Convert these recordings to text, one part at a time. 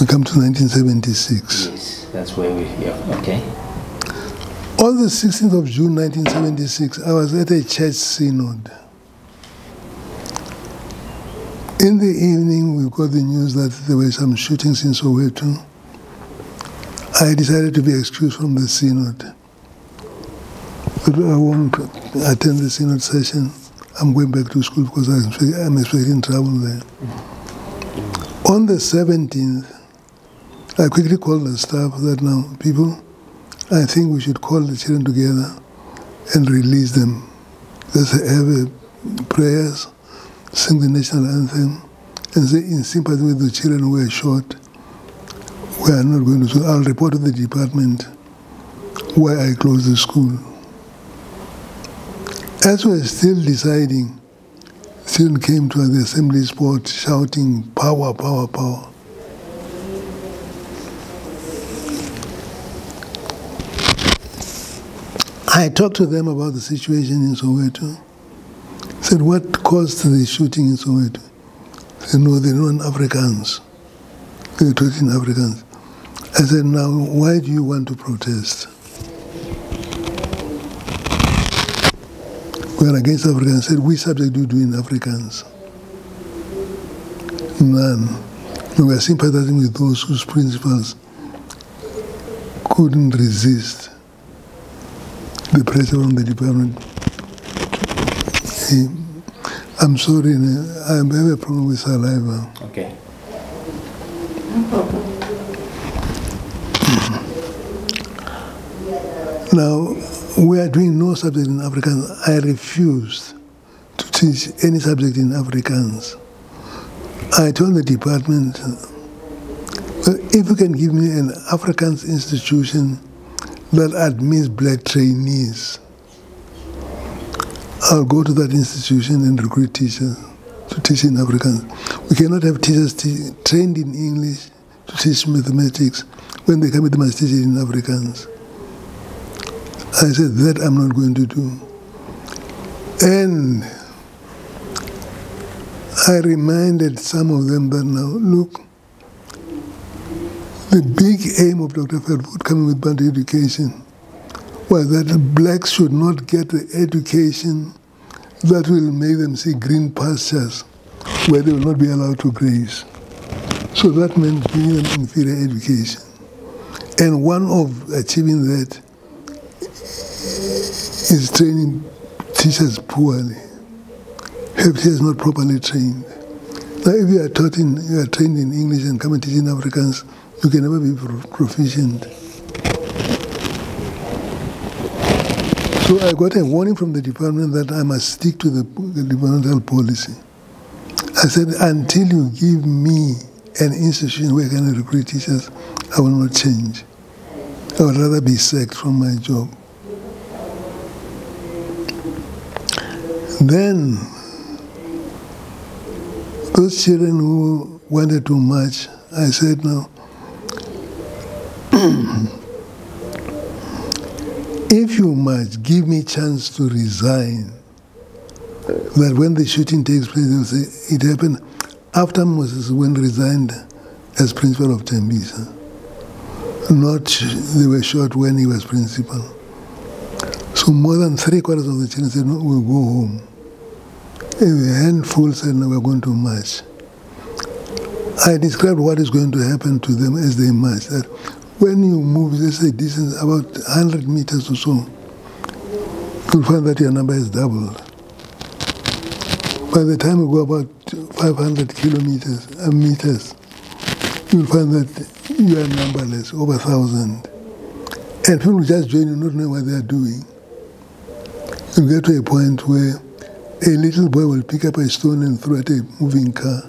We come to 1976. Yes, that's where we, yeah, okay. On the 16th of June 1976, I was at a church synod. In the evening, we got the news that there were some shootings in Soweto. I decided to be excused from the synod. But I won't attend the synod session. I'm going back to school because I'm expecting trouble there. On the 17th, I quickly called the staff that now, people, I think we should call the children together and release them. Let's have prayers, sing the national anthem, and say in sympathy with the children who were shot, we are not going to, so I'll report to the department why I closed the school. As we were still deciding, children came to the assembly spot shouting, power, power, power. I talked to them about the situation in Soweto. Said, what caused the shooting in Soweto? Said, no, they weren't Africans. They were talking Africans. I said, now, why do you want to protest? We are against Africans. I said, which subject do you do in Africans? None. We are sympathizing with those whose principles couldn't resist the pressure from the department. I'm sorry, I have a problem with saliva. Okay. No problem. Now, we are doing no subject in Afrikaans. I refused to teach any subject in Afrikaans. I told the department, well, if you can give me an Afrikaans institution that admits black trainees, I'll go to that institution and recruit teachers to teach in Afrikaans. We cannot have teachers trained in English to teach mathematics when they come, they must teach it in Afrikaans. I said, that I'm not going to do. And I reminded some of them that now, look, the big aim of Dr. Fairwood coming with Bantu education was that blacks should not get the education that will make them see green pastures where they will not be allowed to graze. So that meant giving them inferior education. And one of achieving that is training teachers poorly. Have teachers not properly trained. Now, if you are trained in English and come and teach in Afrikaans, you can never be proficient. So I got a warning from the department that I must stick to the departmental policy. I said, until you give me an institution where I can recruit teachers, I will not change. I would rather be sacked from my job. Then, those children who wanted to march, I said, no, if you march, give me chance to resign. That when the shooting takes place, they'll say, it happened after Moses Wayne resigned as principal of Tembisa. Not, they were shot when he was principal. So more than 3/4 of the children said, no, we'll go home. And a handful said, no, we're going to march. I described what is going to happen to them as they march. That when you move, let's say distance about 100 meters or so, you'll find that your number is doubled. By the time you go about 500 meters, you'll find that you are numberless, over 1,000. And people just join you, not knowing what they are doing. You get to a point where a little boy will pick up a stone and throw at a moving car,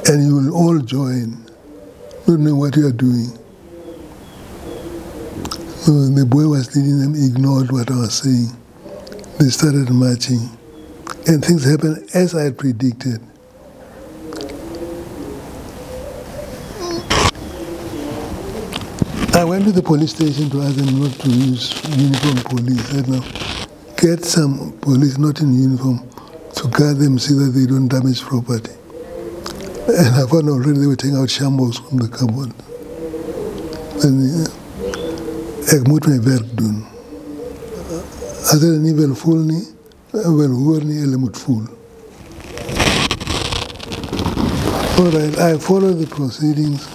and you will all join, not knowing what you are doing. So the boy was leading them, ignored what I was saying. They started marching, and things happened as I had predicted. I went to the police station to ask them not to use uniform police. I said, no, get some police not in uniform to guard them so that they don't damage property. And I found already they were taking out shambles from the cupboard. En ek moet my werk doen. As hulle nie wil voel nie, wil hoor nie, hulle moet voel. All right, I followed the proceedings.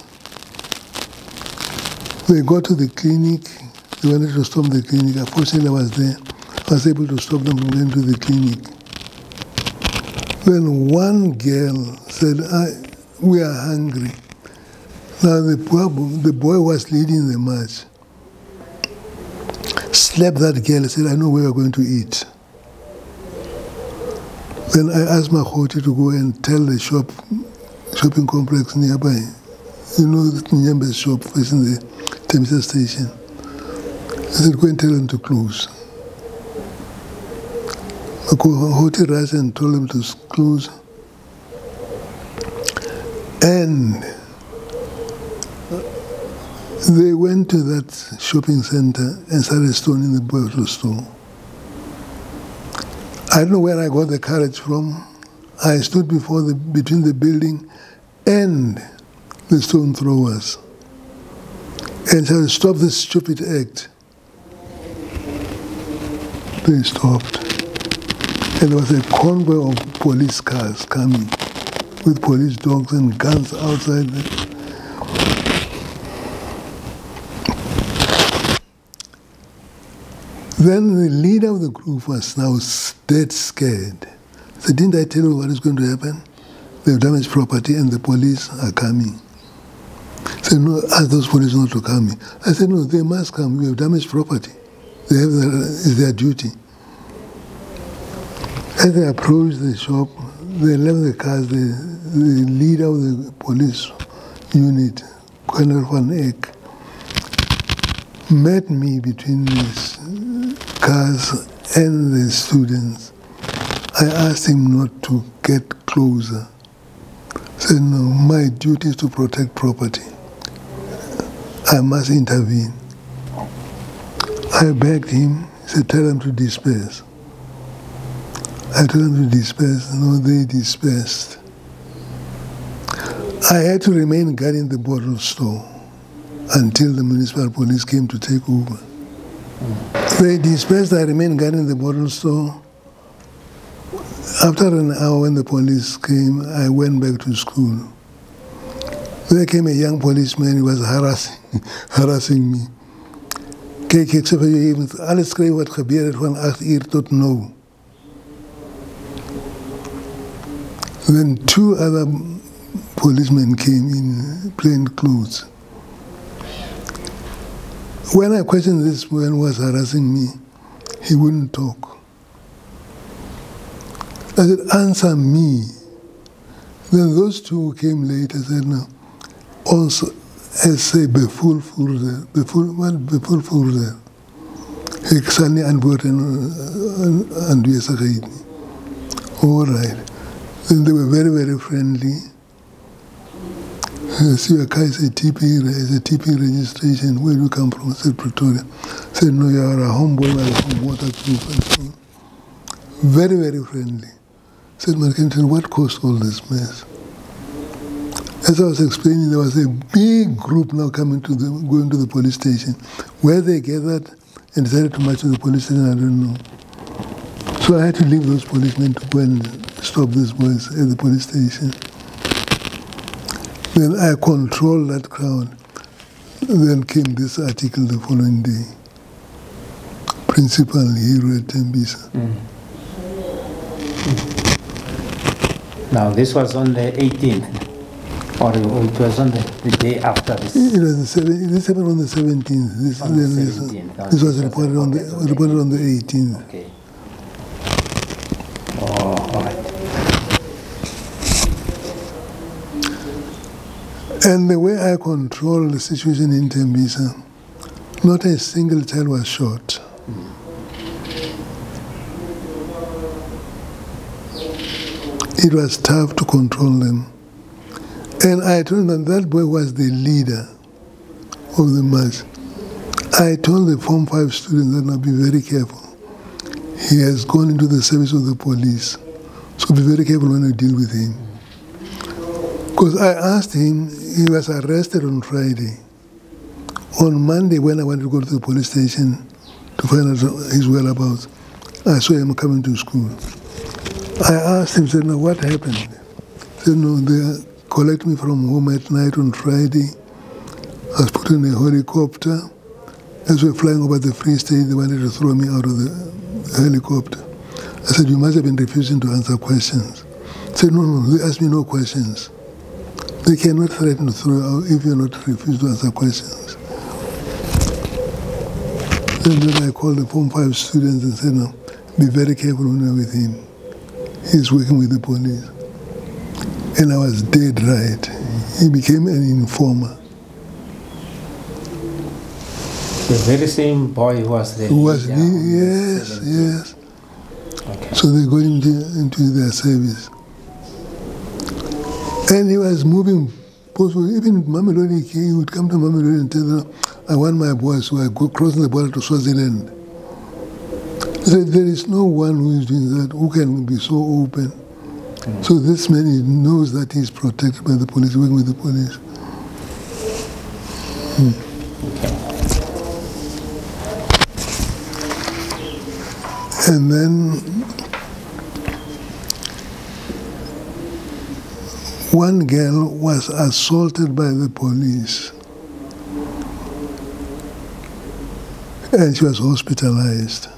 They got to the clinic. They wanted to stop the clinic. Unfortunately, I was there. I was able to stop them from going to the clinic. Then one girl said, we are hungry. Now the boy was leading the march. Slapped that girl and said, I know where we're going to eat. Then I asked my Khoti to go and tell the shopping complex nearby. You know, the Nyembe's shop facing the Tembisa station. I said, go and tell them to close. Khoti rushed and told them to close. And they went to that shopping center and started stoning the bottle store. I don't know where I got the courage from. I stood between the building and the stone throwers and said, stop this stupid act. They stopped. And there was a convoy of police cars coming with police dogs and guns outside. Then the leader of the group was now dead scared. He said, didn't I tell you what is going to happen? They've damaged property and the police are coming. He said, no, ask those police not to come. I said, no, they must come. We have damaged property. It's their duty. As they approached the shop, they left the cars. The leader of the police unit, Colonel Van Eyck, met me between these cars and the students. I asked him not to get closer. I said, no, my duty is to protect property. I must intervene. I begged him. He said, tell them to disperse. I told them to disperse. No, they dispersed. I had to remain guarding the bottle store until the municipal police came to take over. They dispersed. I remained guarding the bottle store. After an hour, when the police came, I went back to school. There came a young policeman. He was harassing me. Kijk, ik zeg je even, alles schreef wat gebeurd van 8 uur tot nu. Then 2 other policemen came in plain clothes. When I questioned this man who was harassing me, he wouldn't talk. I said, answer me. Then those 2 who came later said, no, also, I say, bevoel voerder. Ik zal niet antwoorden aan aanwezigheid. All right. Then they were very, very friendly. See, your car is a TP registration. Where do you come from? I said, Pretoria. I said, no, you are a homeboy, you are from waterproof and so on. Very, very friendly. I said, Markenton, what caused all this mess? As I was explaining, there was a big group now going to the police station. Where they gathered and decided to march to the police station, I don't know. So I had to leave those policemen to go and stop these boys at the police station. Then I controlled that crowd. Then came this article the following day. Principal hero at Tembisa. Now this was on the 18th, or it was on the day after this? It was this happened on the 17th. This was reported on the 18th. Okay. Oh, all right. And the way I controlled the situation in Tembisa, not a single child was shot. It was tough to control them. And I told them that boy was the leader of the march. I told the Form 5 students that now be very careful. He has gone into the service of the police. So be very careful when you deal with him. Because I asked him, he was arrested on Friday. On Monday, when I wanted to go to the police station to find out his whereabouts, I saw him coming to school. I asked him, said, "No, what happened?" He said, "No, they collect me from home at night on Friday. I was put in a helicopter. As we were flying over the Free State, they wanted to throw me out of the helicopter." I said, "You must have been refusing to answer questions." He said, "No, they asked me no questions. They cannot threaten to throw you out if you're not refused to answer questions." And then I called the Form 5 students and said, "No, be very careful when you're with him. He's working with the police." And I was dead right. He became an informer. The very same boy who was there. Who was yes, yes. Okay. So they got him into their service. And he was moving. Even Mamelodi, he would come to Mamelodi and tell them, "I want my boys who are crossing the border to Swaziland." He said, "There is no one who is doing that, who can be so open." So this man, he knows that he's protected by the police, working with the police. And then one girl was assaulted by the police, and she was hospitalized.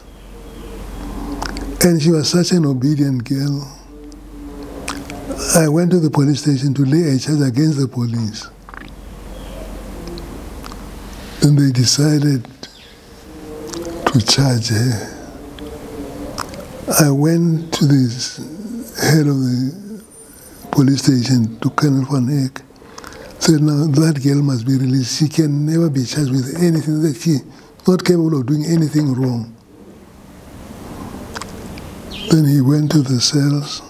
And she was such an obedient girl. I went to the police station to lay a charge against the police. Then they decided to charge her. I went to the head of the police station, to Colonel Van Eyck, said, "Now that girl must be released. She can never be charged with anything, that she's not capable of doing anything wrong." Then he went to the cells,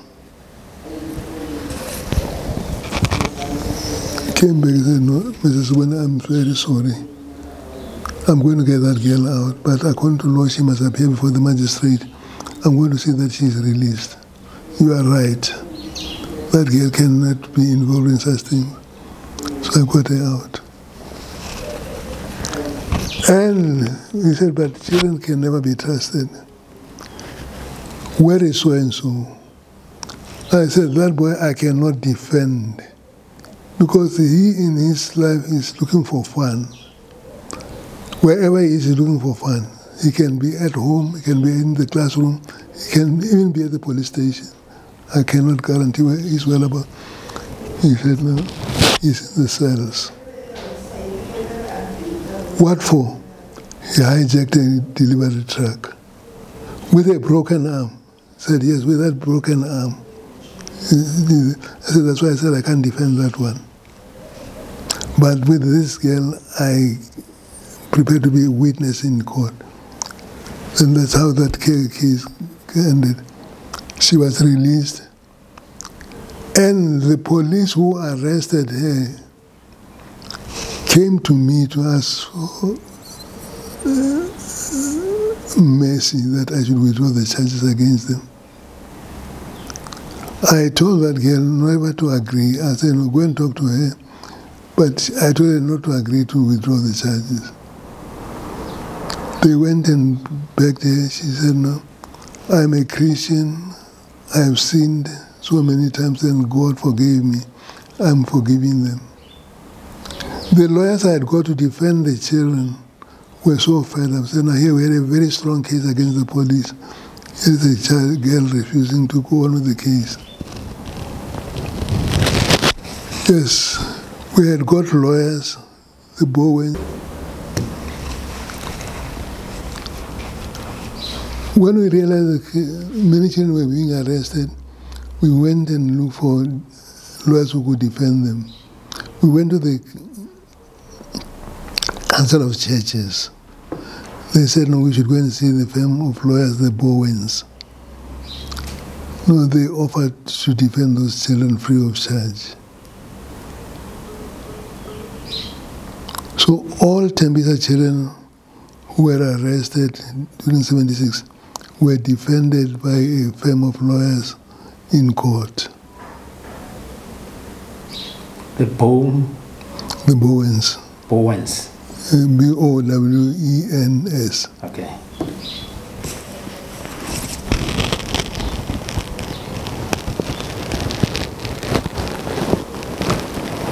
came back and said, "No, Mrs. Seboni, I'm very sorry. I'm going to get that girl out, but according to law, she must appear before the magistrate. I'm going to see that she's released. You are right. That girl cannot be involved in such things." So I got her out. And he said, "But children can never be trusted. Where is so-and-so?" I said, "That boy I cannot defend, because he in his life is looking for fun. Wherever he is, he's looking for fun. He can be at home, he can be in the classroom, he can even be at the police station. I cannot guarantee where he's well about." He said, "No, he's in the cells." What for? He hijacked a delivery truck with a broken arm. He said, "Yes, with that broken arm." I said, "That's why I said I can't defend that one. But with this girl, I prepared to be a witness in court." And that's how that case ended. She was released. And the police who arrested her came to me to ask for mercy, that I should withdraw the charges against them. I told that girl never to agree. I said, "No, go and talk to her." But I told her not to agree to withdraw the charges. They went and begged her. She said, "No, I'm a Christian. I have sinned so many times and God forgave me. I'm forgiving them." The lawyers I had got to defend the children were so fed up. Said, "Now here we had a very strong case against the police. Here's a child girl refusing to go on with the case." Yes, we had got lawyers, the Bowen. When we realized that many children were being arrested, we went and looked for lawyers who could defend them. We went to the Council of Churches. They said, "No, we should go and see the firm of lawyers, the Bowens." No, they offered to defend those children free of charge. So all Tembisa children who were arrested during 76 were defended by a firm of lawyers in court. The Bowens. Bowens. Bowens. Okay.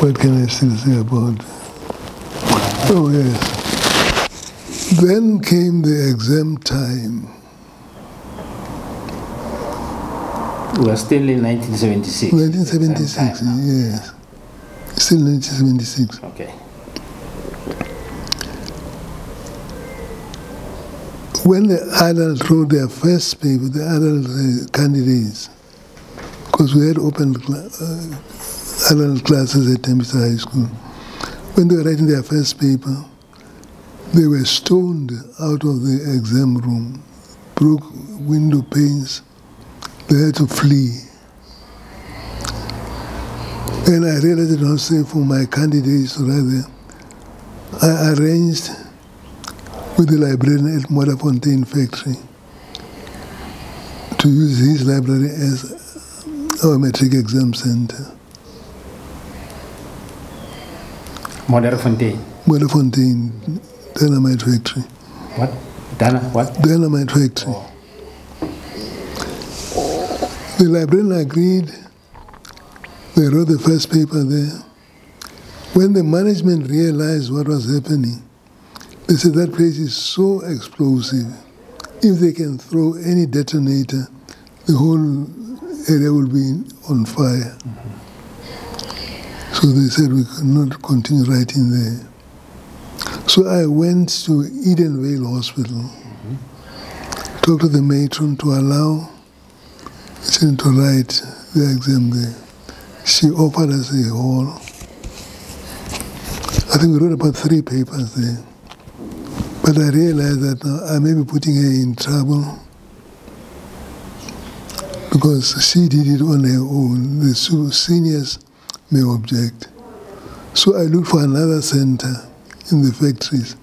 What can I still say about? Oh yes. Then came the exam time. We were still in 1976. 1976, yes. Still 1976. Okay. When the adults wrote their first paper, the adult candidates, because we had open adult classes at Tempesta High School, when they were writing their first paper, they were stoned out of the exam room, broke window panes, they had to flee. And I realized it was safe for my candidates to write there. I arranged with the librarian at Fontaine factory to use his library as our matric exam center. Fontaine, dynamite factory. What? What? Dynamite factory. Oh. The librarian agreed. They wrote the first paper there. When the management realized what was happening, they said that place is so explosive. If they can throw any detonator, the whole area will be on fire. Mm-hmm. So they said we could not continue writing there. So I went to Edenvale Hospital, talked to the matron to allow him to write the exam there. She offered us a hall. I think we wrote about 3 papers there. But I realized that I may be putting her in trouble because she did it on her own. The seniors may object. So I looked for another center in the factories.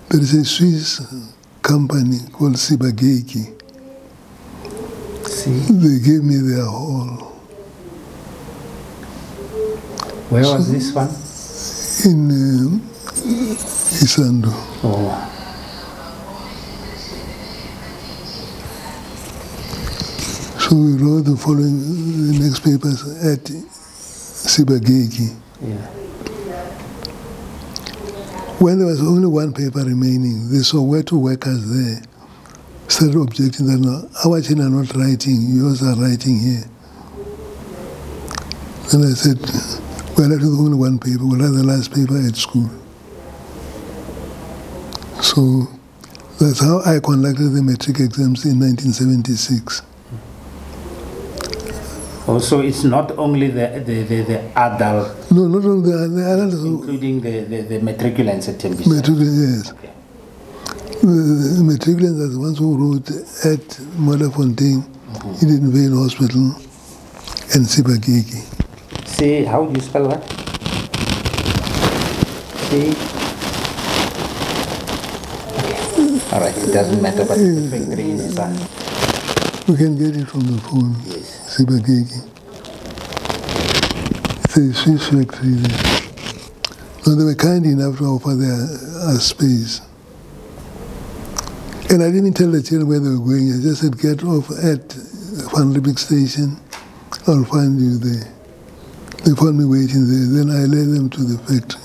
There is a Swiss company called Seboni. They gave me their hall. Where was this one? In Isando. Oh. So we wrote the next papers at Seboni. Yeah. When there was only one paper remaining, the Soweto workers there started objecting that no, our children are not writing, yours are writing here. Then I said, we're left with only one paper, we'll have the last paper at school. So that's how I conducted the matric exams in 1976. Also, it's not only the adult. No, not only the adults. Including the matriculants at Tempesta. Yes. Okay. The matriculants are the ones who wrote at Fontaine, Edenvale Hospital, and Seboni. See, how do you spell that? See? Okay. All right, it doesn't matter, but the factory is that. We can get it from the phone. Yes. Seboni. It's a Swiss factory there. So they were kind enough to offer their space. And I didn't tell the children where they were going. I just said, get off at Van Riebeeck station. I'll find you there. They found me waiting there. Then I led them to the factory.